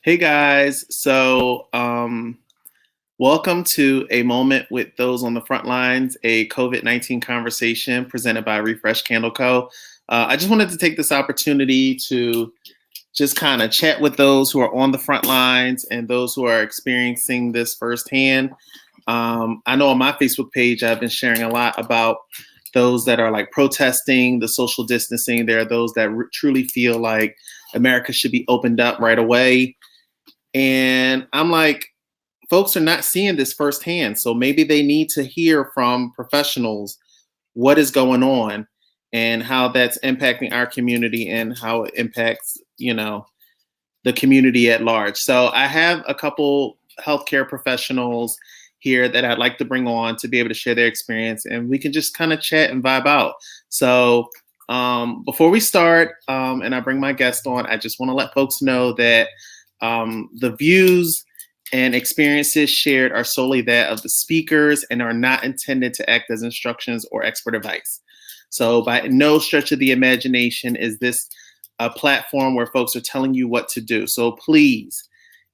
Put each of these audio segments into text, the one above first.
Hey guys, welcome to a moment with those on the front lines, a COVID-19 conversation presented by refreshcandleco. I just wanted to take this opportunity to just kind of chat with those who are on the front lines and those who are experiencing this firsthand. I know on my Facebook page, I've been sharing a lot about those that are like protesting the social distancing. There are those that truly feel like America should be opened up right away. And I'm like, folks are not seeing this firsthand. So maybe they need to hear from professionals what is going on and how that's impacting our community and how it impacts, the community at large. So I have a couple healthcare professionals here that I'd like to bring on to be able to share their experience and we can just kind of chat and vibe out. So before we start and I bring my guest on, I just want to let folks know that the views and experiences shared are solely that of the speakers and are not intended to act as instructions or expert advice. So by no stretch of the imagination is this a platform where folks are telling you what to do. So please,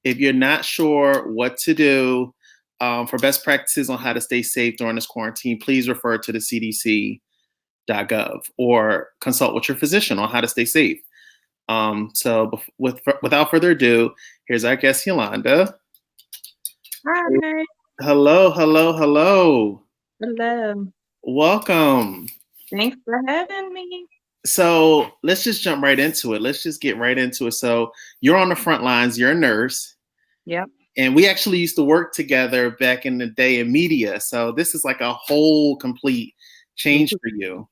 if you're not sure what to do for best practices on how to stay safe during this quarantine, please refer to the CDC.gov or consult with your physician on how to stay safe. Without further ado, here's our guest, Yolanda. Hi. Hello, hello, hello. Hello. Welcome. Thanks for having me. So let's just jump right into it. Let's just get right into it. So you're on the front lines, you're a nurse. Yep. And we actually used to work together back in the day in media. So this is like a whole complete change for you.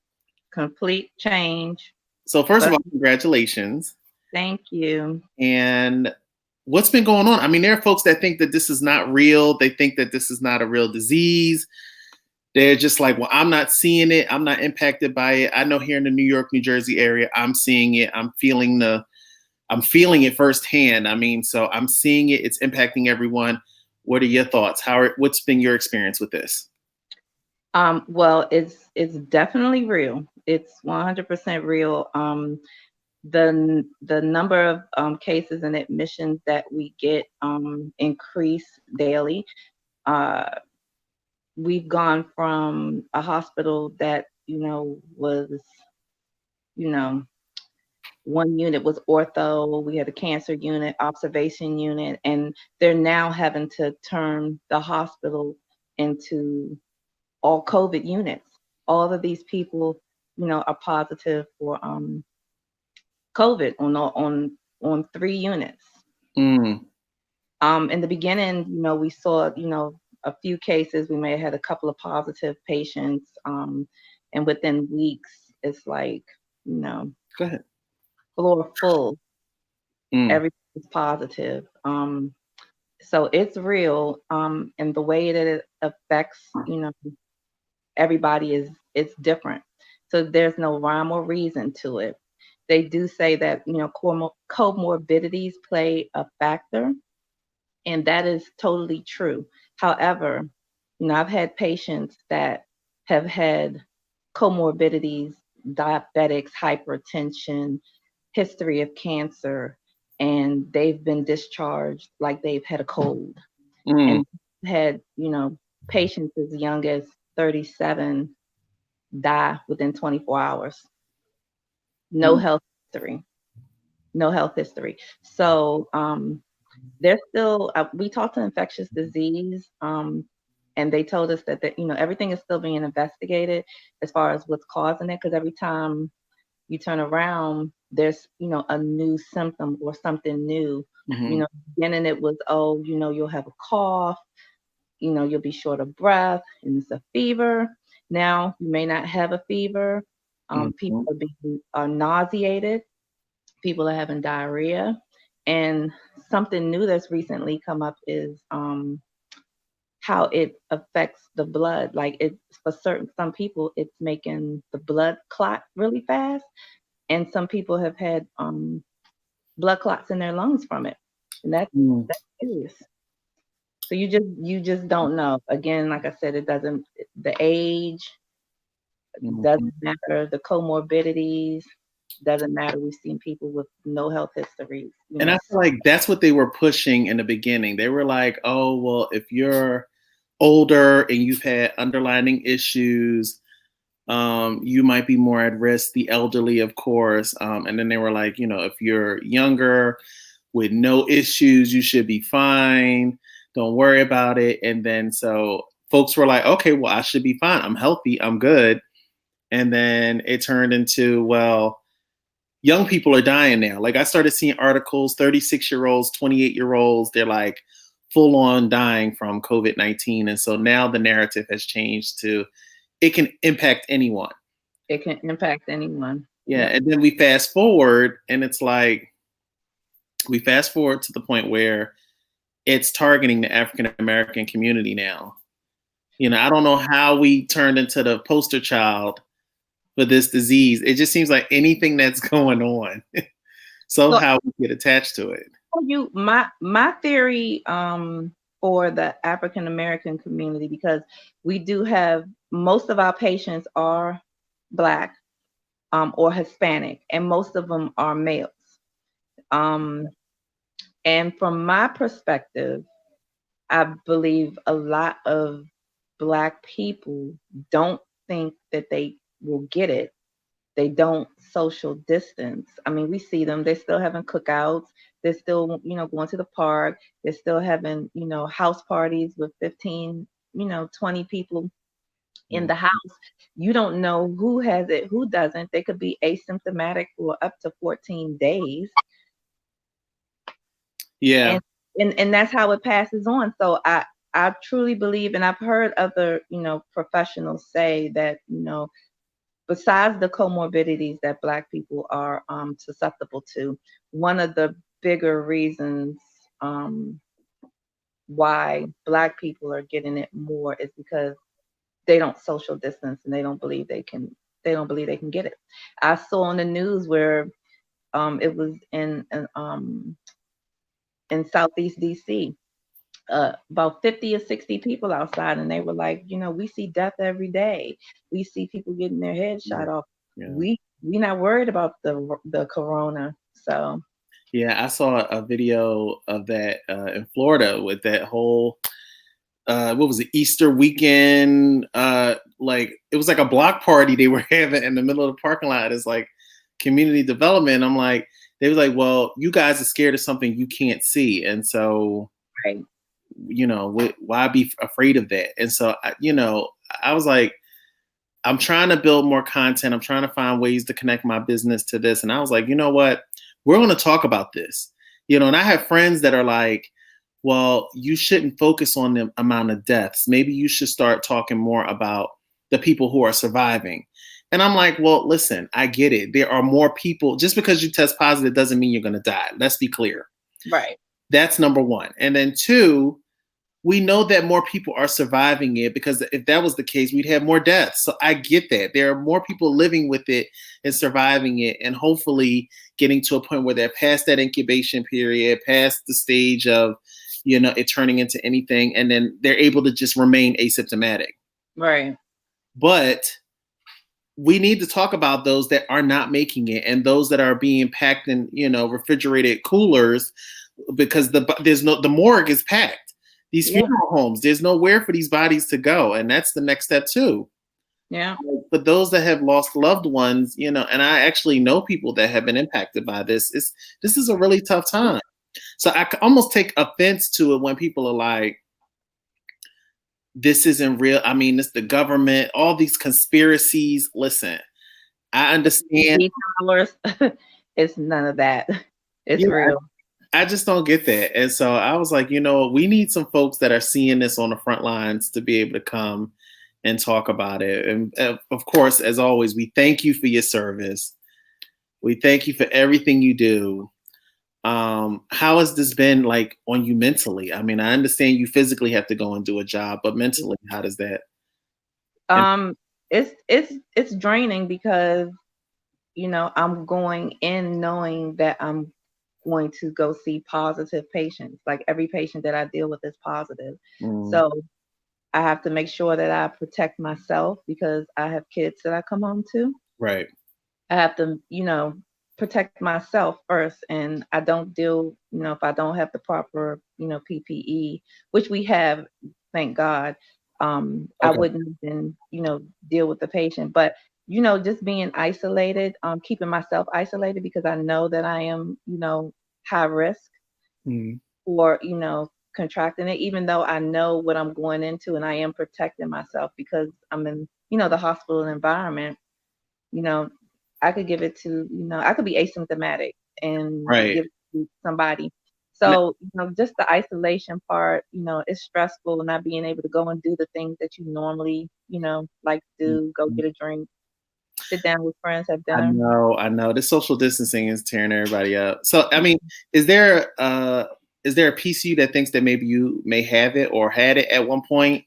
Complete change. So first of But all, congratulations. thank you. And what's been going on? I mean, there are folks that think that this is not real. They think that this is not a real disease. They're just like, well, I'm not seeing it. I'm not impacted by it. I know here in the New York, New Jersey area, I'm seeing it. I'm feeling it firsthand. I mean, so I'm seeing it. It's impacting everyone. What are your thoughts? What's been your experience with this? Well, it's definitely real. It's 100% real. The number of cases and admissions that we get increase daily. We've gone from a hospital that was one unit was ortho, we had a cancer unit, observation unit, and they're now having to turn the hospital into all COVID units. All of these people, are positive for COVID on 3 units. Mm. In the beginning, we saw, a few cases. We may have had a couple of positive patients, and within weeks, it's like, Go ahead. floor full. Mm. Everything's positive. So it's real. And the way that it affects, everybody it's different. So there's no rhyme or reason to it. They do say that, comorbidities play a factor, and that is totally true. However, I've had patients that have had comorbidities, diabetics, hypertension, history of cancer, and they've been discharged like they've had a cold. Mm. And had, patients as young as 37 die within 24 hours. No Mm. health history. No health history. So there's still, we talked to infectious disease, and they told us that, everything is still being investigated as far as what's causing it, because every time you turn around, there's, a new symptom or something new. Mm-hmm. Beginning it was, oh, you'll have a cough, you'll be short of breath, and it's a fever. Now you may not have a fever. People are nauseated. People are having diarrhea. And something new that's recently come up is how it affects the blood. Like for some people, it's making the blood clot really fast, and some people have had blood clots in their lungs from it, and that's serious. So you just don't know. Again, like I said, it doesn't. The age Mm-hmm. doesn't matter. The comorbidities. Doesn't matter. We've seen people with no health histories. And I feel like that's what they were pushing in the beginning. They were like, oh, well, if you're older and you've had underlying issues, you might be more at risk. The elderly, of course. And then they were like, if you're younger with no issues, you should be fine. Don't worry about it. And then so folks were like, okay, well, I should be fine. I'm healthy. I'm good. And then it turned into, well, young people are dying now. Like I started seeing articles, 36-year-olds, 28-year-olds, they're like full on dying from COVID-19. And so now the narrative has changed to it can impact anyone. It can impact anyone. Yeah. And then we fast forward and it's like, we fast forward to the point where it's targeting the African-American community now. I don't know how we turned into the poster child for this disease. It just seems like anything that's going on, somehow we get attached to it. My theory for the African American community, because we do have most of our patients are Black or Hispanic, and most of them are males. And from my perspective, I believe a lot of Black people don't think that they will get it. They don't social distance. I mean, we see them, they're still having cookouts. They're still, going to the park. They're still having, house parties with 15, 20 people in the house. You don't know who has it, who doesn't. They could be asymptomatic for up to 14 days. Yeah. And that's how it passes on. So I truly believe, and I've heard other, professionals say that, besides the comorbidities that Black people are susceptible to, one of the bigger reasons why Black people are getting it more is because they don't social distance and they don't believe they can get it. I saw on the news where it was in Southeast DC, about 50 or 60 people outside, and they were like, we see death every day. We see people getting their heads shot off. Yeah. We not worried about the corona. So yeah, I saw a video of that in Florida with that whole what was it, Easter weekend? Like it was like a block party they were having in the middle of the parking lot. It's like community development. I'm like, they was like, well, you guys are scared of something you can't see, and so right. Why be afraid of that? And so, I was like, I'm trying to build more content. I'm trying to find ways to connect my business to this. And I was like, you know what? We're going to talk about this, and I have friends that are like, well, you shouldn't focus on the amount of deaths. Maybe you should start talking more about the people who are surviving. And I'm like, well, listen, I get it. There are more people. Just because you test positive doesn't mean you're going to die. Let's be clear. Right. That's number one. And then two, we know that more people are surviving it, because if that was the case, we'd have more deaths. So I get that. There are more people living with it and surviving it, and hopefully getting to a point where they're past that incubation period, past the stage of, it turning into anything, and then they're able to just remain asymptomatic. Right. But we need to talk about those that are not making it, and those that are being packed in, refrigerated coolers, because the morgue is packed. These funeral homes, there's nowhere for these bodies to go. And that's the next step too. Yeah. But those that have lost loved ones, and I actually know people that have been impacted by this, this is a really tough time. So I almost take offense to it when people are like, this isn't real. I mean, it's the government, all these conspiracies. Listen, I understand. It's none of that. It's real. I just don't get that. And so I was like, we need some folks that are seeing this on the front lines to be able to come and talk about it. And of course, as always, we thank you for your service. We thank you for everything you do. How has this been like on you mentally? I mean, I understand you physically have to go and do a job, but mentally, how does that? It's draining, because, I'm going in knowing that I'm going to go see positive patients. Like every patient that I deal with is positive. So I have to make sure that I protect myself, because I have kids that I come home to. Right. I have to, protect myself first, and I don't deal, if I don't have the proper, PPE, which we have, thank God. I Okay. wouldn't even, deal with the patient, but just being isolated, keeping myself isolated because I know that I am, high risk Mm, for, contracting it, even though I know what I'm going into and I am protecting myself because I'm in, the hospital environment. you know, I could give it to, I could be asymptomatic and right. give it to somebody. N- So, just the isolation part, is stressful, not being able to go and do the things that you normally, like to do, go get a drink, sit down with friends, have I dinner. know, I know. The social distancing is tearing everybody up. So, I mean, Mhm. is there is there a piece of you that thinks that maybe you may have it or had it at one point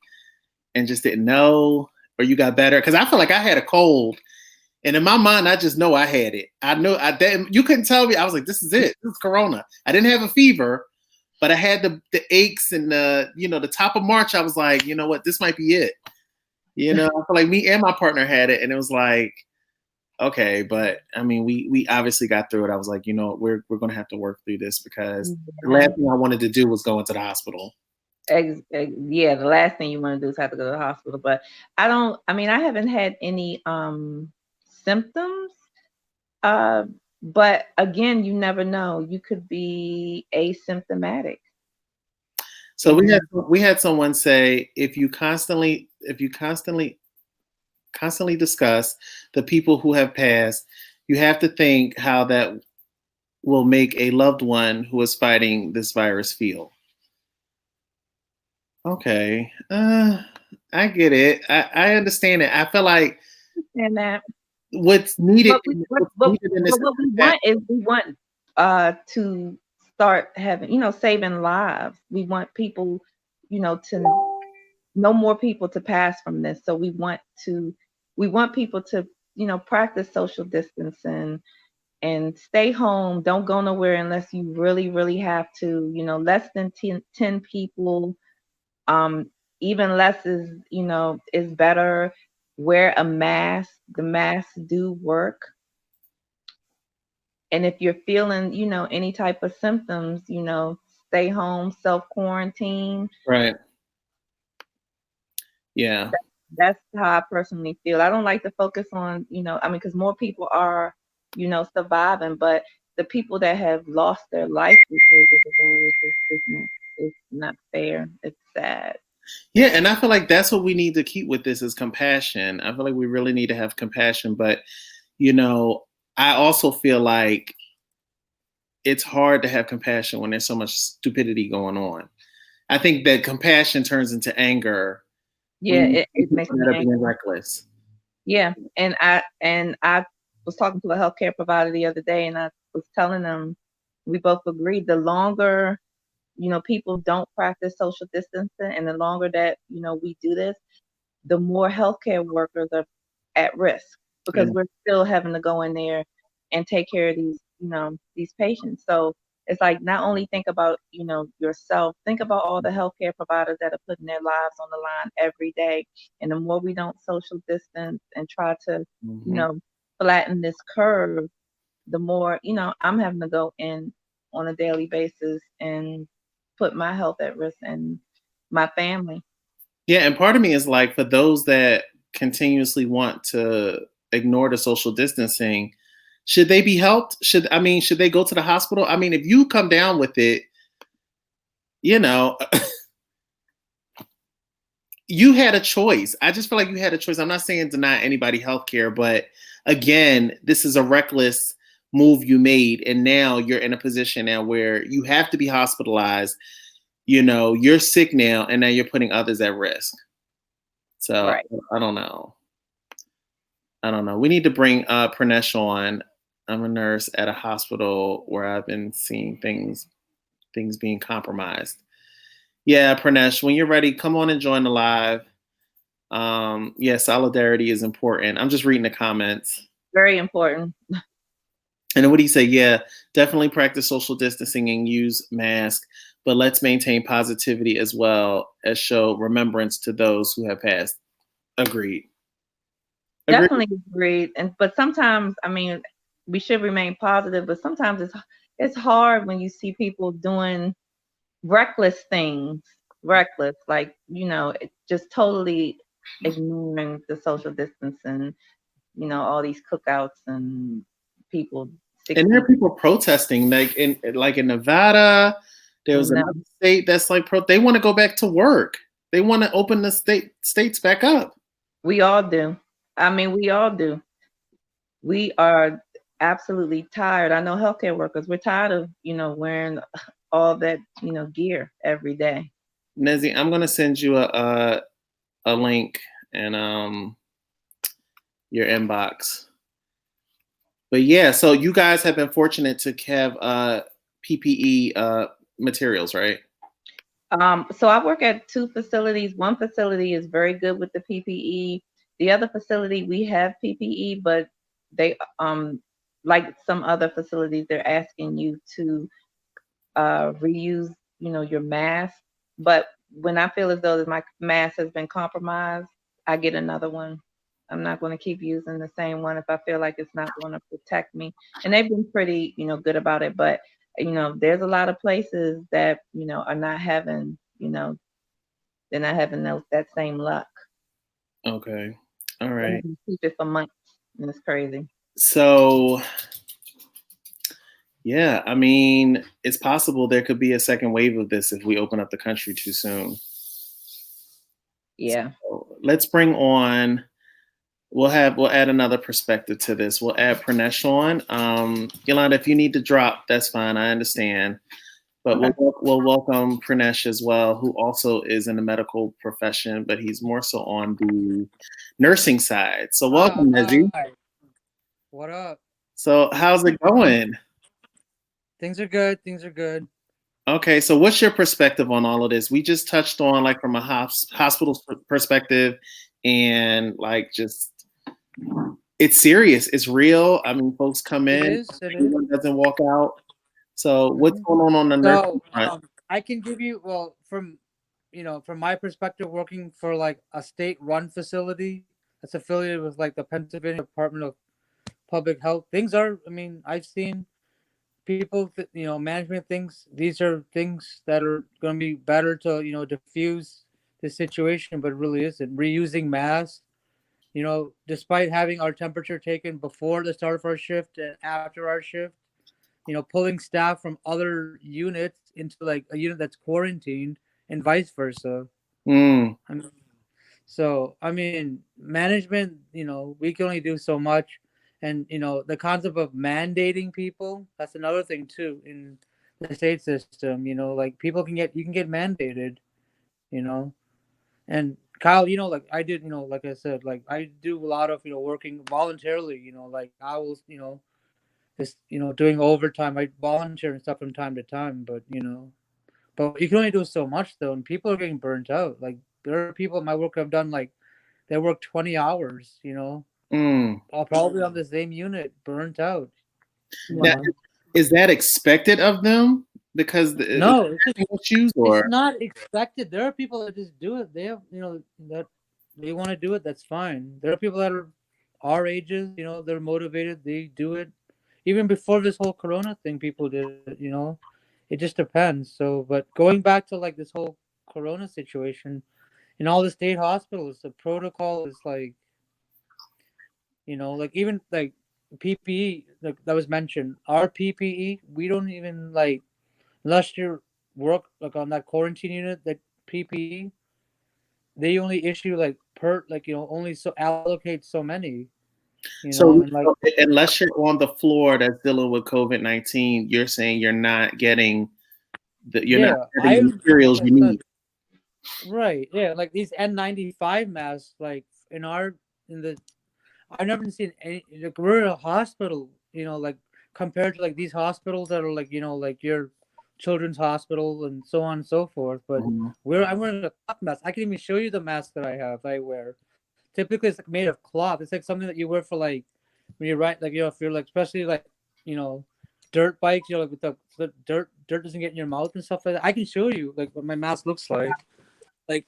and just didn't know, or you got better? Because I feel like I had a cold, and in my mind, I just know I had it. I know I didn't. You couldn't tell me. I was like, "This is it. This is Corona." I didn't have a fever, but I had the aches and the top of March. I was like, you know what, this might be it. I feel like me and my partner had it, and it was like, okay, but I mean, we obviously got through it. I was like, we're gonna have to work through this because the last Yeah. thing I wanted to do was go into the hospital. Yeah, the last thing you want to do is have to go to the hospital. But I haven't had any symptoms. Uh, but again, you never know. You could be asymptomatic. So we had And we had someone say if you constantly discuss the people who have passed, you have to think how that will make a loved one who is fighting this virus feel. Okay, I get it. I understand it. I feel like that what's needed, what we what's needed in this but what we time. want is we want to start having, saving lives. We want people, to no more people to pass from this. So we want people to, practice social distancing and stay home. Don't go nowhere unless you really, really have to. Less than 10 people. Um, Even less is better. Wear a mask. The masks do work. And if you're feeling, any type of symptoms, stay home, self quarantine. Right. Yeah. That's how I personally feel. I don't like to focus on, because more people are, surviving, but the people that have lost their life because of the virus is not fair. It's sad. Yeah, and I feel like that's what we need to keep with this is compassion. I feel like we really need to have compassion, but you know, I also feel like it's hard to have compassion when there's so much stupidity going on. I think that compassion turns into anger when Yeah, you see it people makes me that are being angry. reckless. Yeah, and I was talking to a healthcare provider the other day, and I was telling them we both agreed the longer people don't practice social distancing, and the longer that we do this, the more healthcare workers are at risk Yeah. because we're still having to go in there and take care of these patients. So it's like not only think about yourself, think about all the healthcare providers that are putting their lives on the line every day. And the more we don't social distance and try to you Hmm. know flatten this curve, the more I'm having to go in on a daily basis and put my health at risk and my family. Yeah, and part of me is like for those that continuously want to ignore the social distancing, should they be helped? Should they go to the hospital? I mean, if you come down with it, you know, you had a choice. I just feel like you had a choice. I'm not saying deny anybody health care, but again, this is a reckless move you made. And now you're in a position now where you have to be hospitalized. You're sick now, and now you're putting others at risk. So Right. I don't know. I don't know. We need to bring Pranesh on. I'm a nurse at a hospital where I've been seeing things being compromised. Yeah, Pranesh, when you're ready, come on and join the live. Yeah, solidarity is important. I'm just reading the comments. Very important. And then what do you say? Yeah, definitely practice social distancing and use masks, but let's maintain positivity as well as show remembrance to those who have passed. Agreed. Agree. Definitely agreed. But sometimes, I mean, we should remain positive, but sometimes it's hard when you see people doing reckless things, reckless, like, just totally ignoring the social distancing, all these cookouts and people And there 60. are people protesting, like in Nevada. There I was know. another state that's like they want to go back to work. They want to open the states back up. We all do. I mean, we all do. We are absolutely tired. I know healthcare workers, we're tired of, wearing all that, gear every day. Nezzy, I'm gonna send you a link and your inbox. But yeah, so you guys have been fortunate to have PPE materials, right? So I work at two facilities. One facility is very good with the PPE. The other facility, we have PPE, but they, like some other facilities, they're asking you to reuse, your mask. But when I feel as though that my mask has been compromised, I get another one. I'm not going to keep using the same one if I feel like it's not going to protect me. And they've been pretty, good about it. But there's a lot of places that are not having, they're not having that same luck. Okay. All They right. have to keep it for months, and it's crazy. So yeah, I mean, it's possible there could be a second wave of this if we open up the country too soon. Yeah. So let's bring on. We'll add another perspective to this. We'll add Pranesh on. Yolanda, if you need to drop, that's fine. I understand. But Okay. we'll welcome Pranesh as well, who also is in the medical profession, but he's more so on the nursing side. So welcome, Nezzy. Hi. What up? So how's it going? Things are good. Things are good. Okay, so what's your perspective on all of this? We just touched on like from a hospital perspective, and like just it's serious, it's real. I mean, folks come It in, is. It is. everyone doesn't walk out. So what's Mhm. going on the nursing So, front? I can give you, well, from my perspective, working for like a state-run facility that's affiliated with like the Pennsylvania Department of Public Health. Things are. I mean, I've seen people, management thinks these are things that are going to be better to diffuse the situation, but it really isn't. Reusing masks. Despite having our temperature taken before the start of our shift and after our shift, pulling staff from other units into like a unit that's quarantined and vice versa. Mm, I mean, so, I mean, management, we can only do so much. And, the concept of mandating people, that's another thing too in the state system, like you can get mandated, you know. And Kyle, like I did, like I said, like I do a lot of, working voluntarily, like I will, just, doing overtime. I volunteer and stuff from time to time, but you can only do so much though. And people are getting burnt out. Like there are people at my work have done like, they work 20 hours, mm. all probably on the same unit, burnt out, you Now, know. is that expected of them because No, issues it's or? not expected. There are people that just do it. They have, that they want to do it. That's fine. There are people that are our ages, they're motivated. They do it. Even before this whole Corona thing, people did it. It just depends. So, but going back to like this whole Corona situation in all the state hospitals, the protocol is like, like even like PPE, like that was mentioned. Our PPE, we don't even like unless you work like on that quarantine unit, that PPE, they only issue like per like only so allocate so many, So and like unless you're on the floor that's dealing with COVID-19, you're saying you're not yeah, getting the materials like I you said, need. right, yeah, like these N95 masks, like in the I've never seen any, like we're in a hospital, like compared to like these hospitals that are like like your children's hospital and so on and so forth. But Mhm. I'm wearing a cloth mask. I can even show you the mask that I wear. Typically, it's like made of cloth. It's like something that you wear for like when you're right, like if you're like especially like you know dirt bikes, like with the dirt doesn't get in your mouth and stuff like that. I can show you like what my mask looks like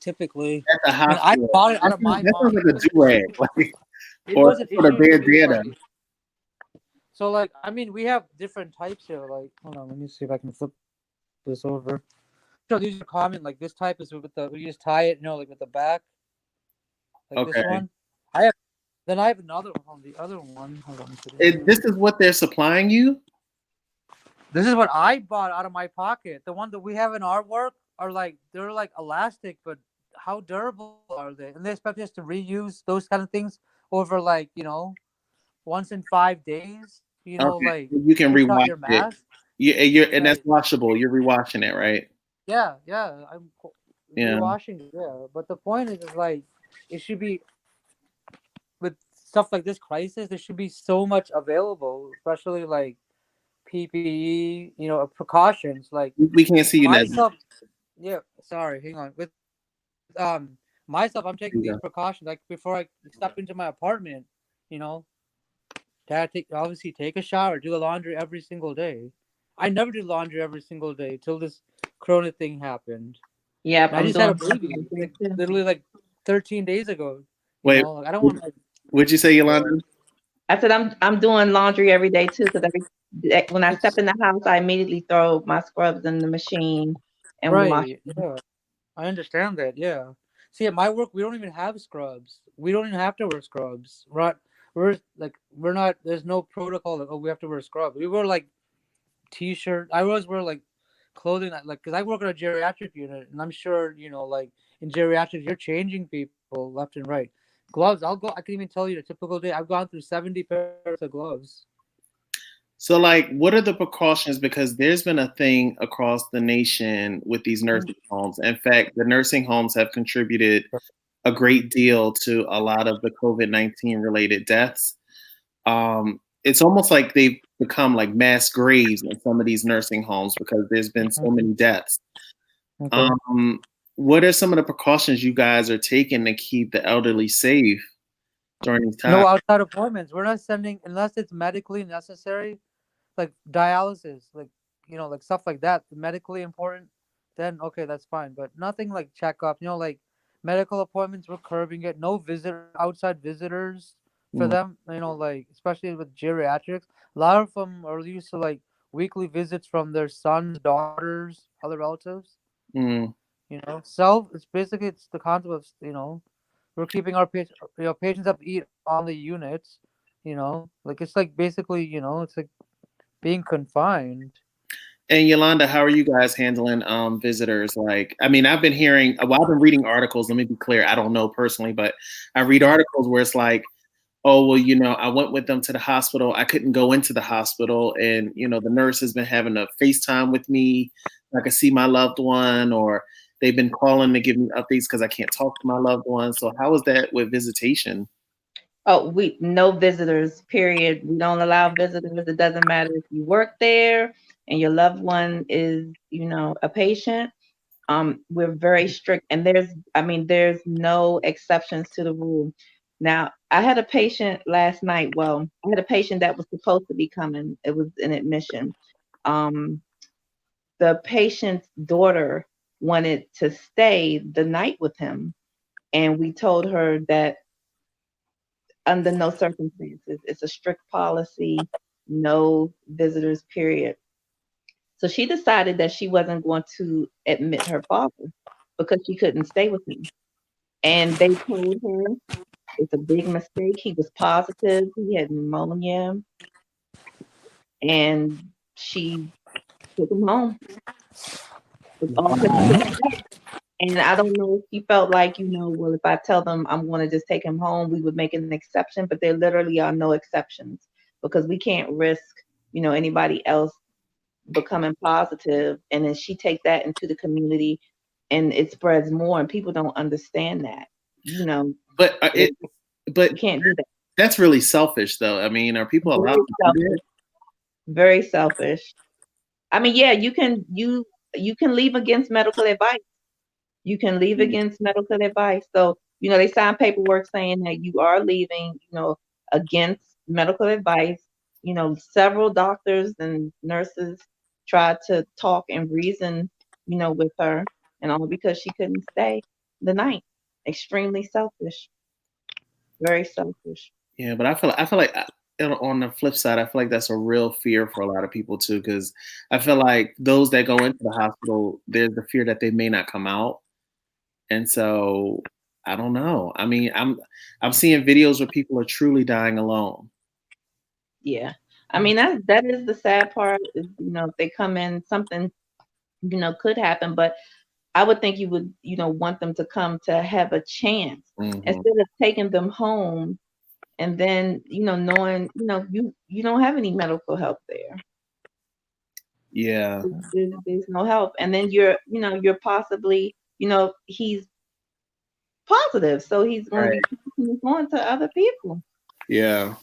typically. At the And I hospital, bought it out of my that sounds money. like a do rag. Like, it or wasn't sort of issued bare to me data? like. So like, I mean, we have different types here. Like, hold on, let me see if I can flip this over. So these are common. Like this type is with the, we just tie it, like with the back, like Okay. this one. I have. Then I have another one. The other one. Hold on. This is what they're supplying you? This is what I bought out of my pocket. The one that we have in our work are like, they're like elastic, but how durable are they? And they expect us to reuse those kind of things over like, once in 5 days. Okay. Like You can take out rewash your it. mask. And that's Right. washable. You're rewashing it, right? Yeah. I'm Yeah. rewashing it. Yeah. But the point is like, it should be with stuff like this crisis. There should be so much available, especially like PPE, precautions. Like We can't see you, Ned. myself, yeah. Sorry, hang on. With myself, I'm taking these precautions. Like before I step into my apartment, you know, obviously take a shower, do the laundry every single day. I never did laundry every single day till this Corona thing happened. Yep, And I I'm just had a doing baby, like too. literally like 13 days ago. Wait, Like, I don't want to. what'd you say, Yolanda? I said I'm doing laundry every day too, because when I step in the house, I immediately throw my scrubs in the machine and wash. Right. Yeah. I understand that. Yeah. See, at my work, we don't even have scrubs. We don't even have to wear scrubs. Right? We're not. There's no protocol that we have to wear scrubs. We wear like t-shirt. I always wear like clothing like because I work in a geriatric unit, and I'm sure like in geriatrics, you're changing people left and right. Gloves. I can even tell you a typical day. I've gone through 70 pairs of gloves. So, like, what are the precautions? Because there's been a thing across the nation with these nursing homes. In fact, the nursing homes have contributed a great deal to a lot of the COVID-19 related deaths. It's almost like they've become like mass graves in some of these nursing homes because there's been so many deaths. Okay. What are some of the precautions you guys are taking to keep the elderly safe during these times? No outside appointments. We're not sending unless it's medically necessary, like dialysis, like stuff like that, medically important. Then okay, that's fine. But nothing like checkup. Like medical appointments. We're curbing it. No outside visitors for them. Like especially with geriatrics, a lot of them are used to like weekly visits from their sons, daughters, other relatives. Mm. It's the concept of we're keeping our patients up to eat on the units. Like it's like basically it's like being confined. And Yolanda, how are you guys handling visitors? Like, I mean, I've been reading articles. Let me be clear. I don't know personally, but I read articles where it's like, oh, well, I went with them to the hospital. I couldn't go into the hospital. And, the nurse has been having a FaceTime with me. I could see my loved one, or they've been calling to give me updates because I can't talk to my loved one. So how is that with visitation? Oh, no visitors, period. We don't allow visitors. It doesn't matter if you work there and your loved one is, a patient. We're very strict, and there's no exceptions to the rule. Now, I had a patient last night. Well, I had a patient that was supposed to be coming. It was an admission. The patient's daughter wanted to stay the night with him, and we told her that under no circumstances. It's a strict policy, no visitors, period. So she decided that she wasn't going to admit her father because she couldn't stay with him. And they told her it's a big mistake. He was positive. He had pneumonia. And she took him home. And I don't know if she felt like, well, if I tell them I'm going to just take him home, we would make an exception. But there literally are no exceptions because we can't risk, anybody else becoming positive. And then she take that into the community and it spreads more. And people don't understand that, But you can't do that. That's really selfish, though. I mean, are people allowed to do that? Very selfish. I mean, yeah, you can leave against medical advice. You can leave against medical advice. So, they sign paperwork saying that you are leaving, against medical advice. Several doctors and nurses tried to talk and reason, with her, and all because she couldn't stay the night. Extremely selfish. Very selfish. Yeah, but I feel like on the flip side, I feel like that's a real fear for a lot of people too, because I feel like those that go into the hospital, there's the fear that they may not come out, and so I don't know. I mean, I'm seeing videos where people are truly dying alone. Yeah. I mean, that is the sad part is, if they come in, something, could happen, but I would think you would, want them to come to have a chance Hmm. instead of taking them home and then, knowing, you don't have any medical help there. Yeah, There's no help. And then you're possibly, he's positive, so he's going to right. be passing this on to other people. Yeah,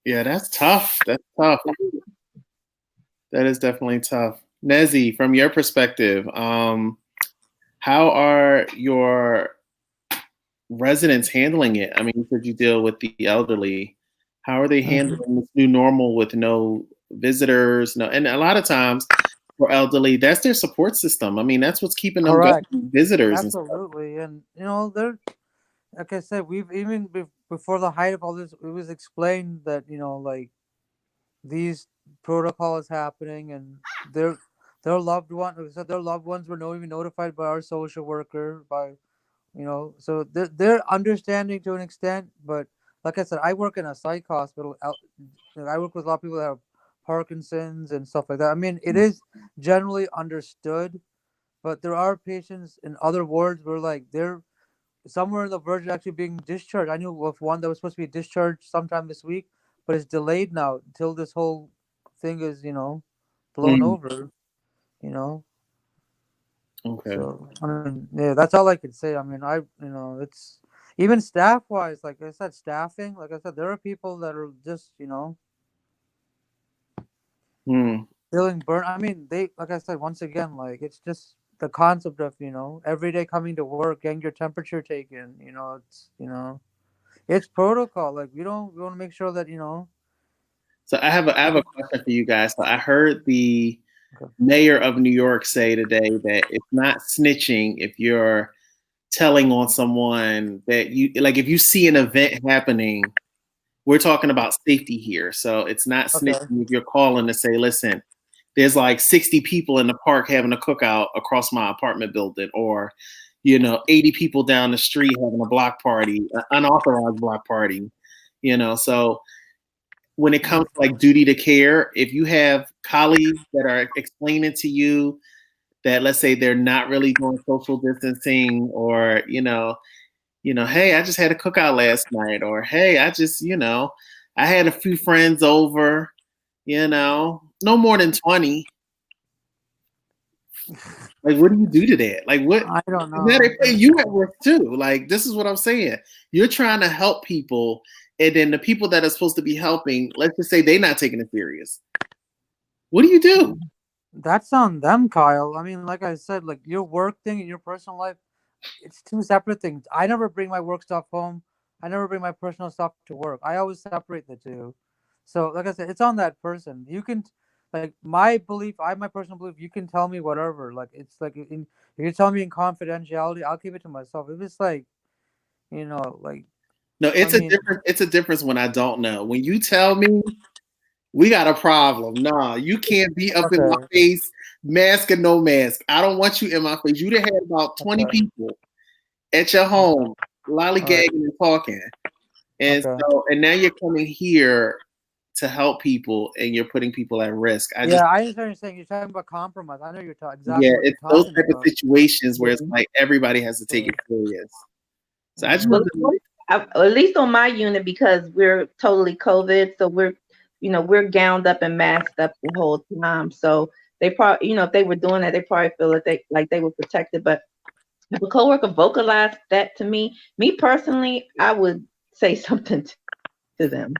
yeah, that's tough. That's tough. That is definitely tough. Nezzy, from your perspective, how are your residents handling it? I mean, you said you deal with the elderly. How are they Mhm. handling this new normal with no visitors? No, and a lot of times for elderly, that's their support system. I mean, that's what's keeping them going, Correct. visitors and stuff. Absolutely. And they're like I said, we've even before the height of all this, it was explained that like these protocols happening, and their loved one, like I said, their loved ones were no even notified by our social worker, by so they're understanding to an extent. But like I said, I work in a psych hospital. I work with a lot of people that have Parkinson's and stuff like that. I mean, it is generally understood, but there are patients in other wards where like they're somewhere on the verge of actually being discharged. I knew of one that was supposed to be discharged sometime this week, but it's delayed now until this whole thing is, blown Mm, over, you know. okay. So I mean, yeah, that's all I could say. I mean, it's even staff wise, like I said, staffing, like I said, there are people that are just, Mm, feeling burnt. I mean, they, like I said, once again, like it's just the concept of, every day coming to work, getting your temperature taken, it's protocol. Like we want to make sure that so I have a question for you guys. So I heard the Okay. mayor of New York say today that it's not snitching if you're telling on someone that you like if you see an event happening. We're talking about safety here. So it's not Okay. snitching if you're calling to say, listen, there's like 60 people in the park having a cookout across my apartment building, or 80 people down the street having a block party, an unauthorized block party. So when it comes to like duty to care, if you have colleagues that are explaining to you that, let's say, they're not really doing social distancing, or hey, I just had a cookout last night, or hey, I just, I had a few friends over, no more than 20. Like, what do you do to that? Like, what? I don't Now they know. pay you at work too. Like, this is what I'm saying. You're trying to help people, and then the people that are supposed to be helping, let's just say they're not taking it serious. What do you do? That's on them, Kyle. I mean, like I said, like your work thing and your personal life, it's two separate things. I never bring my work stuff home. I never bring my personal stuff to work. I always separate the two. So, like I said, it's on that person. You can, like, my belief. I have my personal belief. You can tell me whatever. Like, it's like if you tell me in confidentiality, I'll keep it to myself. If it's like, like, No, I mean, it's a difference when I don't know. When you tell me, we got a problem. Nah, you can't be up in my okay, face, mask or no mask. I don't want you in my face. You'd have had about 20 okay, people at your okay, home all right, lollygagging and talking. And okay. so, and now you're coming here to help people and you're putting people at risk. I just, Yeah, I understand what you're saying. You're talking about compromise. I know you're talking yeah, exactly what you're it's those talking type of about. situations where it's Mhm. like everybody has to take So, it serious. So I just mhm. Well, wanted to, at least on my unit, because we're totally COVID, so we're gowned up and masked up the whole time. So they probably, if they were doing that, they probably feel that they were protected. But if a coworker vocalized that to me personally, I would say something to them.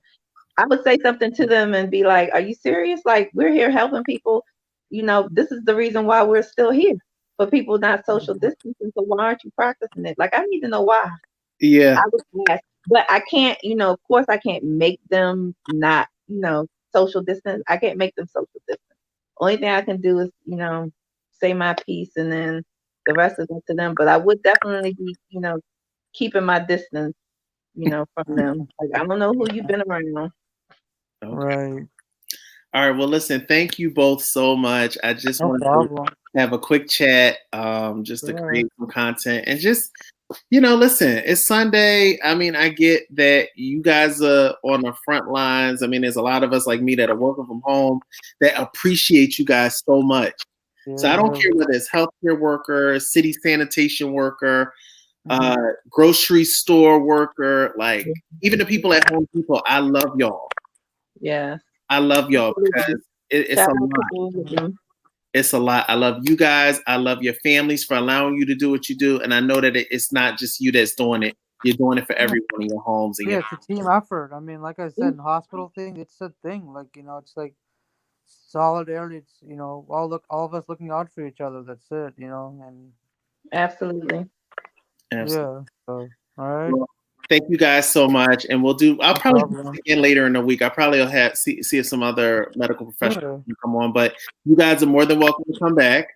I would say something to them and be like, "Are you serious? Like, we're here helping people. This is the reason why we're still here, for people not social distancing. So why aren't you practicing it? Like, I need to know why." yeah, I would ask, but I can't, of course, I can't make them not, social distance. I can't make them social distance. Only thing I can do is, say my piece, and then the rest is up to them. But I would definitely be, keeping my distance from them. Like, I don't know who you've been around. Okay. Right. All right. Well, listen, thank you both so much. I just No wanted problem. to have a quick chat, just to Yeah. create some content and just, listen, it's Sunday. I mean, I get that you guys are on the front lines. I mean, there's a lot of us like me that are working from home that appreciate you guys so much. So I don't Yeah. care whether it's healthcare worker, city sanitation worker, Mhm. grocery store worker, like even the people at Home Depot. I love y'all. Yeah. I love y'all Absolutely. because it's Shout a out to lot. all of them. It's a lot. I love you guys. I love your families for allowing you to do what you do. And I know that it's not just you that's doing it. You're doing it for Yeah. everyone in your homes and Yeah, your it's a team effort. I mean, like I said, in hospital thing, it's a thing. Like, it's like solidarity. It's, all of us looking out for each other. That's it, and Absolutely. Absolutely. yeah. So, all right. Well, thank you guys so much. And I'll No probably do problem. this again later in the week. I probably will see if some other medical professionals Yeah. can come on. But you guys are more than welcome to come back.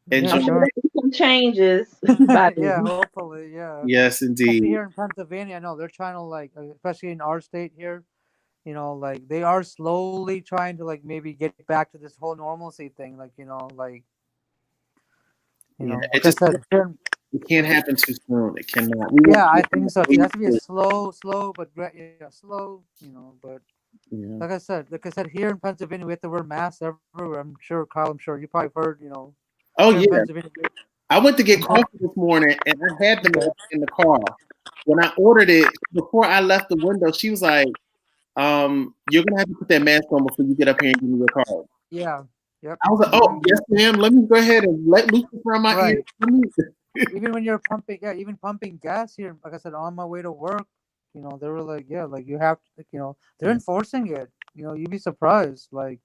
Yeah, Enjoy. I'm sure. making some changes by Yeah, then. hopefully, yeah. Yes, Especially indeed. here in Pennsylvania, I know they're trying to especially in our state here, like they are slowly trying to like maybe get back to this whole normalcy thing, Yeah, like it I just said, it can't happen too soon. It cannot. yeah, I think so too. It We has to be a slow, but slow, but yeah. like I said, here in Pennsylvania, we have to wear masks everywhere. I'm sure, Kyle, I'm sure you probably heard, Oh here in yeah. Pennsylvania. I went to get coffee this morning and I had the Okay. mask in the car. When I ordered it, before I left the window, she was like, you're gonna have to put that mask on before you get up here and give me your card. Yeah. Yep. I was like, oh yes, ma'am. Let me go ahead and let loose around my ears. Right. Even when you're even pumping gas here, like I said, on my way to work, they were like, yeah, like you have to, they're enforcing it. You'd be surprised. Like,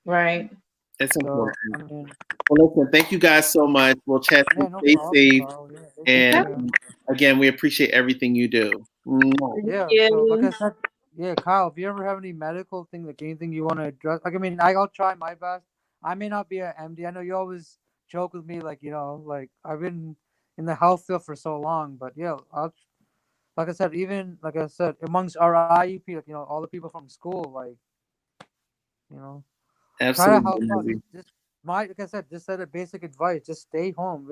Right. It's so, important. I mean, Well, listen, thank you guys so much. We'll chat. yeah, no Stay problem, safe. Carl. Yeah, take And care. again, we appreciate everything you do. Mwah. Thank Yeah, so like you. I said, yeah, Kyle, if you ever have any medical thing, like anything you want to address, like I mean, I'll try my best. I may not be an MD. I know you always joke with me, like like I've been in the health field for so long, but yeah, like I said, even like I said, amongst our IUP, like all the people from school, like you know, try to help out. Absolutely. Just like I said, just said a basic advice: just stay home.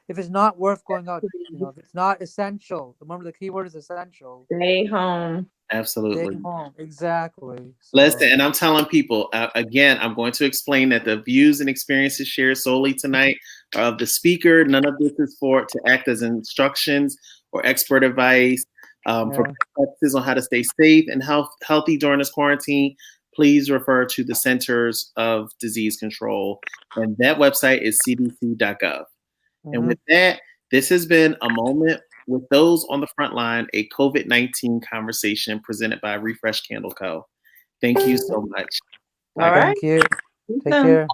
If it's not worth going out, if it's not essential. Remember, the key word is essential. Stay home. Stay Absolutely. home. Exactly. Listen, So and I'm telling people, again, I'm going to explain that the views and experiences shared solely tonight are of the speaker. None of this is to act as instructions or expert advice. For practices on how to stay safe and healthy during this quarantine, please refer to the Centers of Disease Control. And that website is cdc.gov. And with that, this has been a moment with those on the front line, a COVID-19 conversation presented by Refresh Candle Co. Thank you so much. All right. thank you. See you Take soon. care.